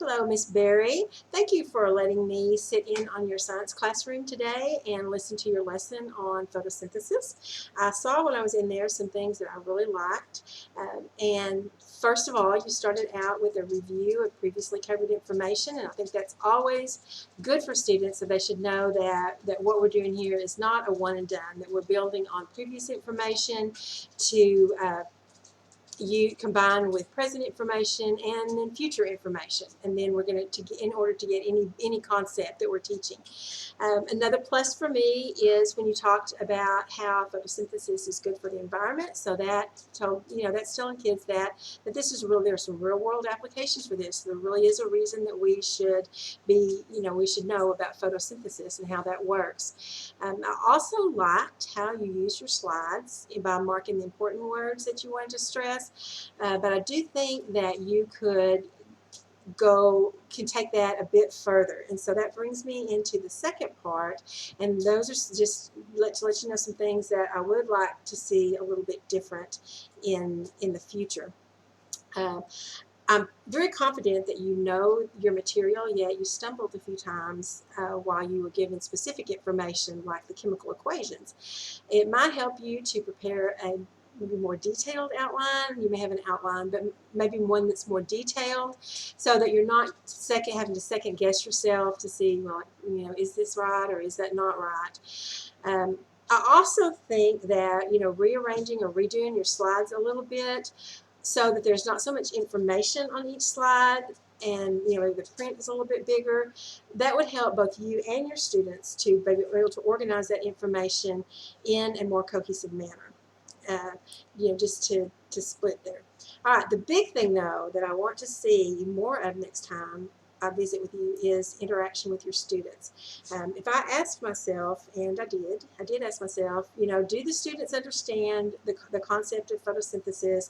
Hello, Miss Berry. Thank you for letting me sit in on your science classroom today and listen to your lesson on photosynthesis. I saw when I was in there some things that I really liked. And first of all, you started out with a review of previously covered information, and I think that's always good for students, so they should know that what we're doing here is not a one and done, that we're building on previous information to you combine with present information and then future information, and then we're going to in order to get any concept that we're teaching. Another plus for me is when you talked about how photosynthesis is good for the environment. So that's telling kids that this is real. There's some real world applications for this. There really is a reason that we should we should know about photosynthesis and how that works. I also liked how you use your slides by marking the important words that you wanted to stress. But I do think that you can take that a bit further, and so that brings me into the second part, and those are just to let you know some things that I would like to see a little bit different in the future. I'm very confident that you know your material, yet you stumbled a few times while you were given specific information like the chemical equations. It might help you to prepare a maybe more detailed outline. You may have an outline, but maybe one that's more detailed, so that you're not having to second guess yourself to see, well, is this right or is that not right? I also think that rearranging or redoing your slides a little bit so that there's not so much information on each slide, and the print is a little bit bigger, that would help both you and your students to be able to organize that information in a more cohesive manner. Just to split there. All right, the big thing though that I want to see more of next time I visit with you is interaction with your students. If I asked myself, and I did ask myself, do the students understand the concept of photosynthesis?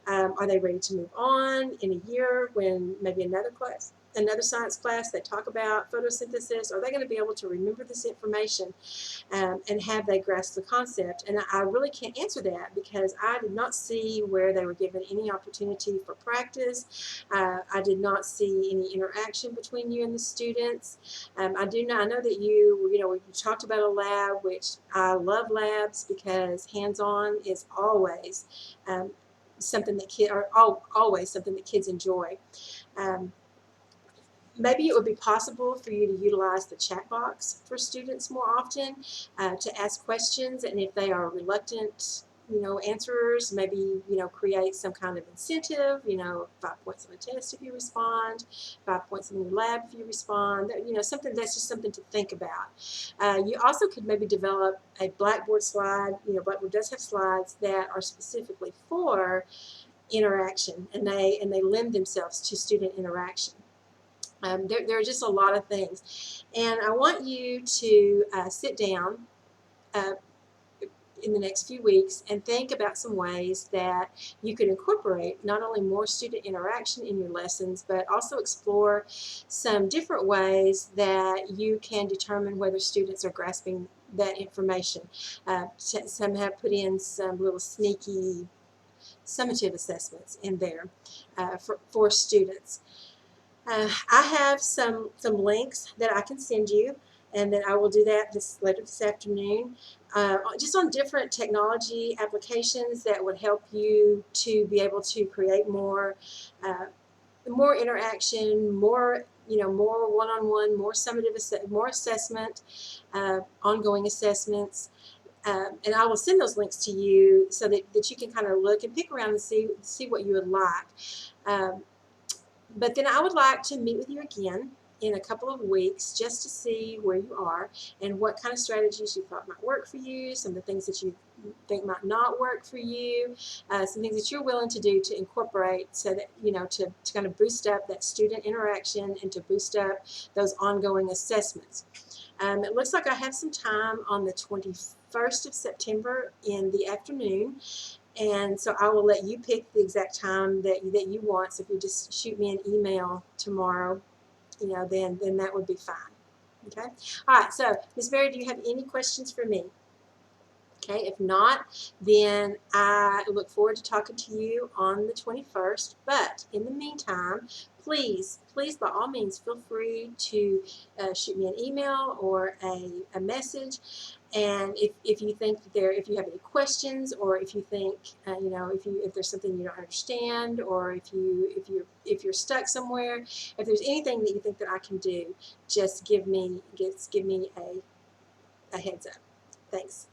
Are they ready to move on in a year when maybe another science class, they talk about photosynthesis? Are they going to be able to remember this information, and have they grasped the concept? And I really can't answer that because I did not see where they were given any opportunity for practice. I did not see any interaction between you and the students. I know that we talked about a lab, which I love labs because hands-on is always something that always something that kids enjoy. Maybe it would be possible for you to utilize the chat box for students more often to ask questions, and if they are reluctant answerers, maybe create some kind of incentive, 5 points on a test if you respond, 5 points in your lab if you respond, something that's just something to think about. You also could maybe develop a Blackboard slide. Blackboard does have slides that are specifically for interaction, and they lend themselves to student interaction. There are just a lot of things, and I want you to sit down uh, in the next few weeks and think about some ways that you could incorporate not only more student interaction in your lessons, but also explore some different ways that you can determine whether students are grasping that information. Some have put in some little sneaky summative assessments in there for students. I have some links that I can send you, and then I will do that later this afternoon, just on different technology applications that would help you to be able to create more interaction, more one-on-one, more summative, more assessment, ongoing assessments. And I will send those links to you so that you can kind of look and pick around and see what you would like. But then I would like to meet with you again in a couple of weeks just to see where you are and what kind of strategies you thought might work for you, some of the things that you think might not work for you, some things that you're willing to do to incorporate so that, to kind of boost up that student interaction and to boost up those ongoing assessments. It looks like I have some time on the 21st of September in the afternoon. And so I will let you pick the exact time that you want. So if you just shoot me an email tomorrow, then that would be fine. Okay. All right. So Ms. Mary, do you have any questions for me? Okay, if not, then I look forward to talking to you on the 21st. But in the meantime, please, please, by all means, feel free to shoot me an email or a message. And if you think if you have any questions, or if you think, if there's something you don't understand, or if you're stuck somewhere, if there's anything that you think that I can do, just give me a heads up. Thanks.